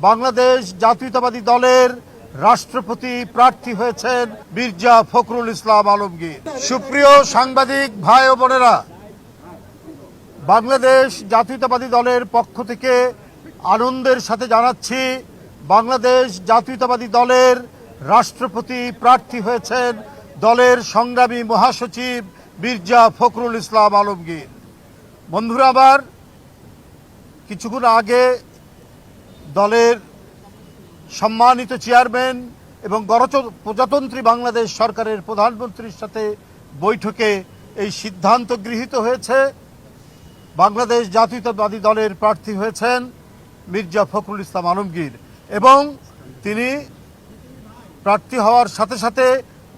বাংলাদেশ জাতীয়তাবাদী দলের রাষ্ট্রপতি প্রার্থী হয়েছেন মির্জা ফখরুল ইসলাম আলমগীর। সুপ্রিয় সাংবাদিক ভাই ও বোনেরা, বাংলাদেশ জাতীয়তাবাদী দলের পক্ষ থেকে আনন্দের সাথে জানাচ্ছি বাংলাদেশ জাতীয়তাবাদী দলের রাষ্ট্রপতি প্রার্থী হয়েছেন দলের সংগ্রামী মহাসচিব মির্জা ফখরুল ইসলাম আলমগীর। বন্ধুরা আমার, কিছুক্ষণ আগে দলের সম্মানিত চেয়ারম্যান এবং গণপ্রজাতন্ত্রী বাংলাদেশ সরকারের প্রধানমন্ত্রীর সাথে বৈঠকে এই সিদ্ধান্ত গৃহীত হয়েছে, বাংলাদেশ জাতীয়তাবাদী দলের প্রার্থী হয়েছেন মির্জা ফখরুল ইসলাম আলমগীর এবং তিনি প্রার্থী হওয়ার সাথে সাথে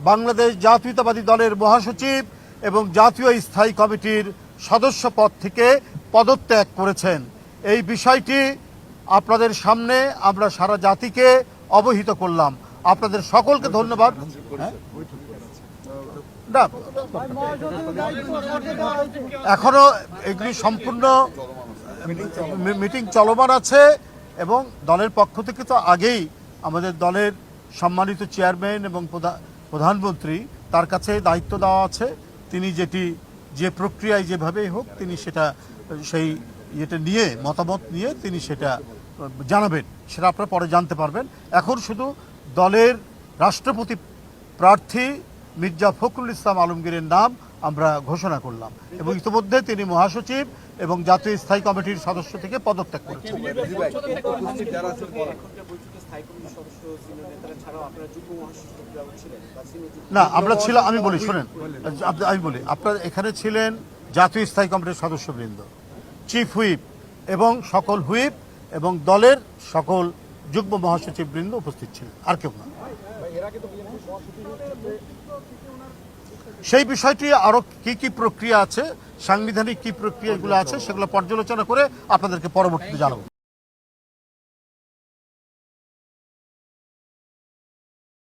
বাংলাদেশ জাতীয়তাবাদী দলের মহাসচিব এবং জাতীয় স্থায়ী কমিটির সদস্য পদ থেকে পদত্যাগ করেছেন। এই বিষয়টি আপনাদের সামনে আমরা সারা জাতিকে অবহিত করলাম। আপনাদের সকলকে ধন্যবাদ। না, এখনো এগুলি সম্পূর্ণ মিটিং চলমান আছে এবং দলের পক্ষ থেকে তো আগেই আমাদের দলের সম্মানিত চেয়ারম্যান এবং প্রধানমন্ত্রী তার কাছে দায়িত্ব দেওয়া আছে। তিনি যে প্রক্রিয়ায় যেভাবেই হোক তিনি সেই নিয়ে মতামত নিয়ে তিনি সেটা জানাবেন, সেটা আপনারা পরে জানতে পারবেন। এখন শুধু দলের রাষ্ট্রপতি প্রার্থী মির্জা ফখরুল ইসলাম আলমগীরের নাম আমরা ঘোষণা করলাম এবং ইতিমধ্যে তিনি মহাসচিব এবং জাতীয় স্থায়ী কমিটির সদস্য থেকে পদত্যাগ করেছেন। না, আমরা ছিলাম, আমি বলি শোনেন, আমি বলি আপনার এখানে ছিলেন জাতীয় স্থায়ী কমিটির সদস্যবৃন্দ, চিফ হুইপ এবং সকল হুইপ এবং দলের সকল যুগ্ম মহাসচিব বৃন্দ উপস্থিত ছিলেন, আর কেউ না। সেই বিষয়টি আরো কি প্রক্রিয়া আছে, সাংবিধানিক কি প্রক্রিয়াগুলো আছে সেগুলো পর্যালোচনা করে আপনাদেরকে পরবর্তীতে জানাবো।